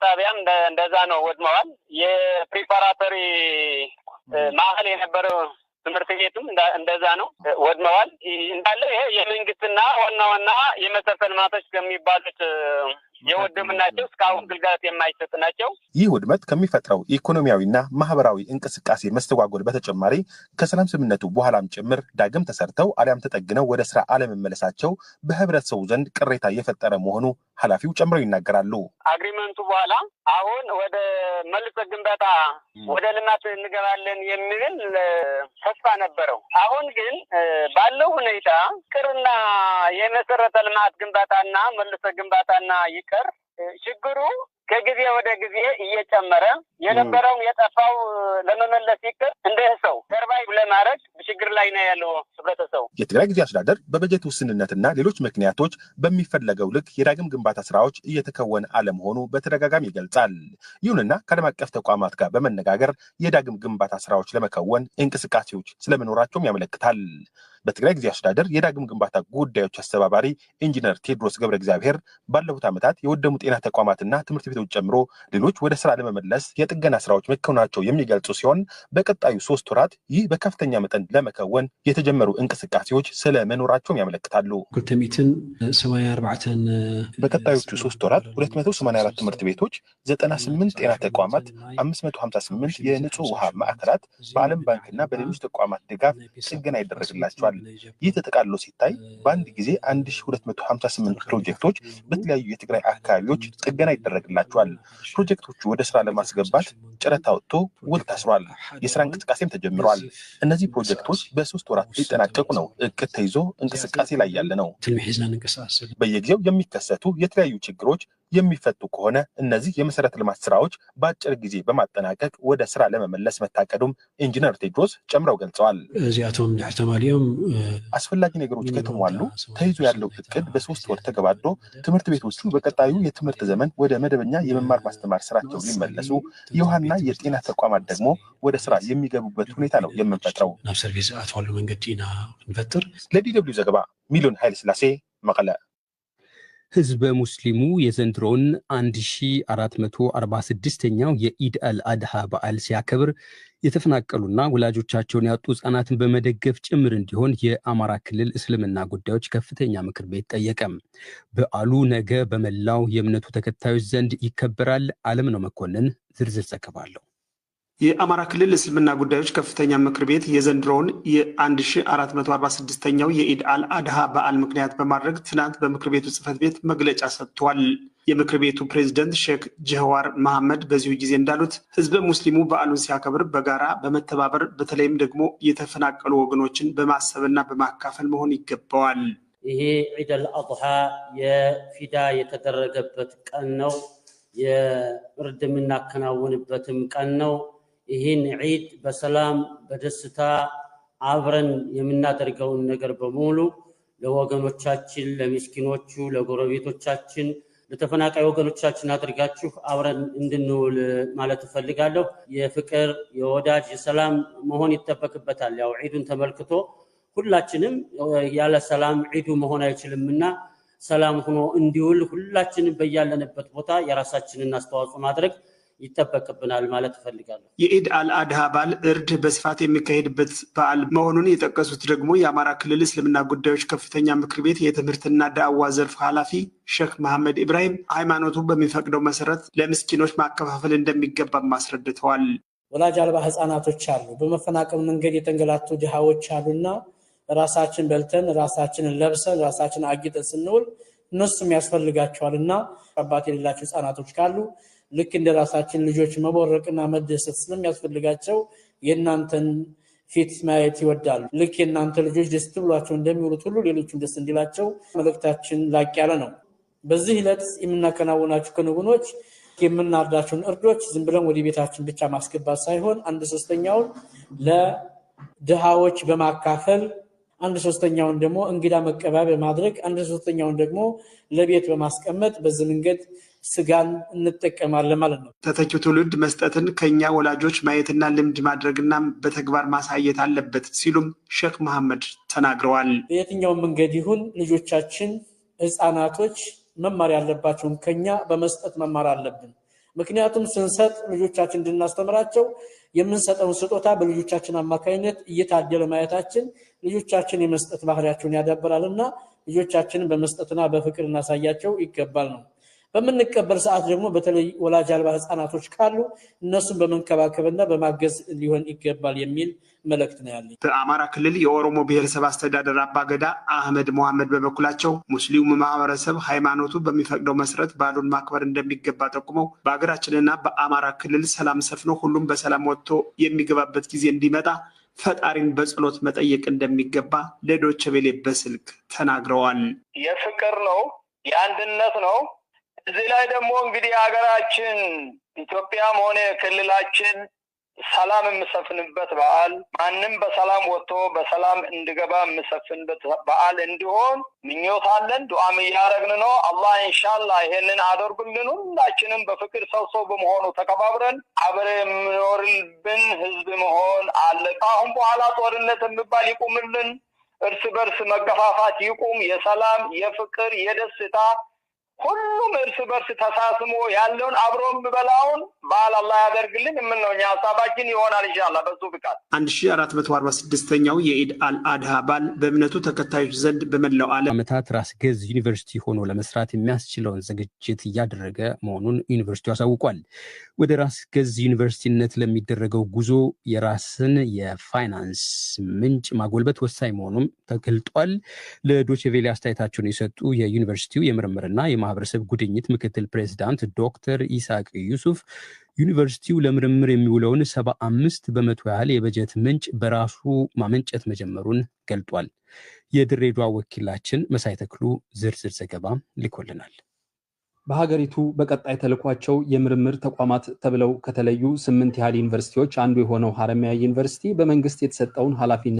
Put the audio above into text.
ጣቢያም እንደዛ ነው ወድመዋል። የፕሪፓራቶሪ ማዕከል የነበረው ትምህርት ቤቱም እንደዛ ነው ወድመዋል። እንዳለ ይሄ የመንግስትና ዋና የመሰረተ ልማቶች ከሚባሉት የወደሙናቸው እስካሁን ግልጋሎት የማይሰጡ ናቸው። ይህ ውድመት ከሚፈጥረው ኢኮኖሚያዊና ማህበራዊ እንቅስቃሴ መስተጓጎል በተጨማሪ ከሰላም ስምምነቱ በኋላም ጭምር ዳግም ተሰርተው አሊያም ተጠግነው ወደ ስራ አለመመለሳቸው በህብረተሰቡ ዘንድ ቅሬታ የፈጠረ መሆኑ ኃላፊው ጨምረው ይናገራሉ። አግሪመንቱ በኋላ አሁን ወደ መልሶ ግንባታ ወደ ልማት እንገባለን የሚል ተስፋ ነበረው። አሁን ግን ባለው ሁኔታ ቅርና የመሰረተ ልማት ግንባታና መልሶ ግንባታና ይቀር ችግሩ ከጊዜ ወደ ጊዜ እየጨመረ የነበረውን የጠፋው ለመመለስ ይቅር እንደ ሰው ሰርቫይቭ ለማድረግ ችግር ላይ ነው ያለው ህብረተሰቡ። የትግራይ ጊዜያዊ አስተዳደር በበጀት ውስንነትና ሌሎች ምክንያቶች በሚፈለገው ልክ የዳግም ግንባታ ስራዎች እየተከወነ አለመሆኑ በተደጋጋሚ ይገልጻል። ይሁንና ከዓለም አቀፍ ተቋማት ጋር በመነጋገር የዳግም ግንባታ ስራዎች ለመከወን እንቅስቃሴዎች ስለመኖራቸውም ያመለክታል። በትግራይ ጊዜያዊ አስተዳደር የዳግም ግንባታ ጉዳዮች አስተባባሪ ኢንጂነር ቴዎድሮስ ገብረእግዚአብሔር ባለፉት ዓመታት የወደሙ ጤና ተቋማትና ትምህርት ቤቶች ጨምሮ ሌሎች ወደ ስራ ለመመለስ የጥገና ስራዎች መከናወናቸው የሚገልጹ ሲሆን በቀጣዩ 3 ወራት ይህ በከፍተኛ መጠን ለመከወን የተጀመሩ እንቅስቃሴዎች ስለመኖራቸውም ያመለክታሉ። በቀጣዮቹ 3 ወራት 284 ትምህርት ቤቶች፣ 98 ጤና ተቋማት፣ 558 የንጹህ ውሃ ማዕከላት በዓለም ባንክና በሌሎች ተቋማት ድጋፍ ጥገና ይደረግላቸዋል። ይህ ተጠቃልሎ ሲታይ በአንድ ጊዜ 1258 ፕሮጀክቶች በተለያዩ የትግራይ አካባቢዎች ጥገና ይደረግላቸዋል። ፕሮጀክቶቹ ወደ ስራ ለማስገባት ጨረታ ወጥቶ ውል ታስሯል። የስራ እንቅስቃሴም ተጀምሯል። እነዚህ ፕሮጀክቶች በ3 ወራት ሊጠናቀቁ ነው እቅድ ተይዞ እንቅስቃሴ ላይ ያለ ነው። በየጊዜው የሚከሰቱ የተለያዩ ችግሮች የሚፈቱ ከሆነ እነዚህ የመሰረተ ልማት ስራዎች በአጭር ጊዜ በማጠናቀቅ ወደ ስራ ለመመለስ መታቀዱም ኢንጂነር ቴዎድሮስ ጨምረው ገልጸዋል። አስፈላጊ ነገሮች ከተሟሉ ተይዞ ያለው እቅድ በ3 ወር ተገባዶ ትምህርት ቤቶቹ በቀጣዩ የትምህርት ዘመን ወደ መደበኛ የመማር ማስተማር ስራቸው ሊመለሱ፣ የውሃና የጤና ተቋማት ደግሞ ወደ ስራ የሚገቡበት ሁኔታ ነው የምንፈጥረው። ለዲደብሊው ዘገባ ሚሊዮን ኃይለ ሥላሴ መቀለ። ህዝበ ሙስሊሙ የዘንድሮውን 1446ኛው የኢድ አልአድሃ በዓል ሲያከብር የተፈናቀሉና ወላጆቻቸውን ያጡ ህጻናትን በመደገፍ ጭምር እንዲሆን የአማራ ክልል እስልምና ጉዳዮች ከፍተኛ ምክር ቤት ጠየቀም። በዓሉ ነገ በመላው የእምነቱ ተከታዮች ዘንድ ይከበራል። አለምነው መኮንን ዝርዝር ዘገባ አለው። የአማራ ክልል እስልምና ጉዳዮች ከፍተኛ ምክር ቤት የዘንድሮውን የ1446ኛው የኢድ አልአድሃ በዓል ምክንያት በማድረግ ትናንት በምክር ቤቱ ጽሕፈት ቤት መግለጫ ሰጥቷል። የምክር ቤቱ ፕሬዝዳንት ሼክ ጀዋር መሐመድ በዚሁ ጊዜ እንዳሉት ህዝበ ሙስሊሙ በዓሉን ሲያከብር በጋራ በመተባበር በተለይም ደግሞ የተፈናቀሉ ወገኖችን በማሰብና በማካፈል መሆን ይገባዋል። ይሄ ኢድ አልአድሃ የፊዳ የተደረገበት ቀን ነው። የእርድ የምናከናውንበትም ቀን ነው። ይህን ዒድ በሰላም በደስታ አብረን የምናደርገውን ነገር በሙሉ ለወገኖቻችን፣ ለሚስኪኖቹ፣ ለጎረቤቶቻችን፣ ለተፈናቃይ ወገኖቻችን አድርጋችሁ አብረን እንድንውል ማለት እፈልጋለሁ። የፍቅር የወዳጅ የሰላም መሆን ይጠበቅበታል። ያው ዒዱን ተመልክቶ ሁላችንም ያለ ሰላም ዒዱ መሆን አይችልምና ሰላም ሆኖ እንዲውል ሁላችንም በያለንበት ቦታ የራሳችንን አስተዋጽኦ ማድረግ ይጠበቅብናል ማለት እፈልጋለሁ። የኢድ አልአድሃ በዓል እርድ በስፋት የሚካሄድበት በዓል መሆኑን የጠቀሱት ደግሞ የአማራ ክልል እስልምና ጉዳዮች ከፍተኛ ምክር ቤት የትምህርትና ዳዕዋ ዘርፍ ኃላፊ ሼክ መሐመድ ኢብራሂም ሃይማኖቱ በሚፈቅደው መሰረት ለምስኪኖች ማከፋፈል እንደሚገባ አስረድተዋል። ወላጅ አልባ ህፃናቶች አሉ፣ በመፈናቀል መንገድ የተንገላቱ ድሃዎች አሉና ራሳችን በልተን ራሳችንን ለብሰን ራሳችንን አጊጠን ስንውል እነሱም ያስፈልጋቸዋልና አባት የሌላቸው ህፃናቶች ካሉ ልክ እንደ ራሳችን ልጆች መቦረቅና መደሰት ስለሚያስፈልጋቸው የእናንተን ፊት ማየት ይወዳሉ። ልክ የእናንተ ልጆች ደስ ብሏቸው እንደሚውሉት ሁሉ ሌሎችም ደስ እንዲላቸው መልእክታችን ላቅ ያለ ነው። በዚህ ዕለት የምናከናውናቸው ክንውኖች የምናርዳቸውን እርዶች ዝም ብለን ወደ ቤታችን ብቻ ማስገባት ሳይሆን 1/3ኛውን ለድሃዎች በማካፈል 1/3ኛውን ደግሞ እንግዳ መቀበያ በማድረግ 1/3ኛውን ደግሞ ለቤት በማስቀመጥ በዚህ መንገድ ስጋን እንጠቀማለን ማለት ነው። ተተኪው ትውልድ መስጠትን ከኛ ወላጆች ማየትና ልምድ ማድረግና በተግባር ማሳየት አለበት ሲሉም ሼክ መሐመድ ተናግረዋል። በየትኛው መንገድ ይሁን ልጆቻችን ህፃናቶች መማር ያለባቸውን ከኛ በመስጠት መማር አለብን። ምክንያቱም ስንሰጥ ልጆቻችን እንድናስተምራቸው የምንሰጠውን ስጦታ በልጆቻችን አማካይነት እየታደለ ማየታችን ልጆቻችን የመስጠት ባህሪያቸውን ያዳብራልና ልጆቻችንን በመስጠትና በፍቅር እናሳያቸው ይገባል ነው። በምንቀበል ሰዓት ደግሞ በተለይ ወላጅ አልባ ህፃናቶች ካሉ እነሱን በመንከባከብና በማገዝ ሊሆን ይገባል የሚል መልእክት ነው ያለኝ። በአማራ ክልል የኦሮሞ ብሔረሰብ አስተዳደር አባገዳ አህመድ መሐመድ በበኩላቸው ሙስሊሙ ማህበረሰብ ሃይማኖቱ በሚፈቅደው መሰረት በዓሉን ማክበር እንደሚገባ ጠቁመው በአገራችንና በአማራ ክልል ሰላም ሰፍኖ ሁሉም በሰላም ወጥቶ የሚገባበት ጊዜ እንዲመጣ ፈጣሪን በጸሎት መጠየቅ እንደሚገባ ለዶይቼ ቬለ በስልክ ተናግረዋል። የፍቅር ነው፣ የአንድነት ነው። እዚህ ላይ ደግሞ እንግዲህ ሀገራችን ኢትዮጵያም ሆነ ክልላችን ሰላም የምሰፍንበት በዓል ማንም በሰላም ወጥቶ በሰላም እንዲገባ የምሰፍንበት በዓል እንዲሆን ምኞት አለን። ዱዓም እያደረግን ነው። አላህ ኢንሻአላህ ይሄንን አድርጉልን። ሁላችንም በፍቅር ሰው በመሆኑ ተከባብረን አብረን የምኖርብን ህዝብ መሆን አለ። አሁን በኋላ ጦርነት የሚባል ይቁምልን። እርስ በርስ መገፋፋት ይቁም። የሰላም የፍቅር የደስታ ሁሉም እርስ በርስ ተሳስሞ ያለውን አብሮም በላውን በዓል አላህ ያደርግልን። የምንነውኛ ሐሳባችን ይሆናል ኢንሻአላህ በሱ ፍቃድ። 1446ኛው የኢድ አልአድሃ በዓል በእምነቱ ተከታዮች ዘንድ በመላው ዓለም ዓመታት ራስ ገዝ ዩኒቨርሲቲ ሆኖ ለመስራት የሚያስችለውን ዝግጅት እያደረገ መሆኑን ዩኒቨርሲቲው አሳውቋል። ወደ ራስ ገዝ ዩኒቨርሲቲነት ለሚደረገው ጉዞ የራስን የፋይናንስ ምንጭ ማጎልበት ወሳኝ መሆኑም ተገልጧል። ለዶይቼ ቬለ አስተያየታቸውን የሰጡ የዩኒቨርሲቲው የምርምርና የማህበረሰብ ጉድኝት ምክትል ፕሬዝዳንት ዶክተር ኢሳቅ ዩሱፍ ዩኒቨርሲቲው ለምርምር የሚውለውን 75% ያህል የበጀት ምንጭ በራሱ ማመንጨት መጀመሩን ገልጧል። የድሬዳዋ ወኪላችን መሳይ ተክሉ ዝርዝር ዘገባ ልኮልናል። በሀገሪቱ በቀጣይ ተልኳቸው የምርምር ተቋማት ተብለው ከተለዩ 8 ያህል ዩኒቨርሲቲዎች አንዱ የሆነው ሐረማያ ዩኒቨርሲቲ በመንግስት የተሰጠውን ኃላፊነት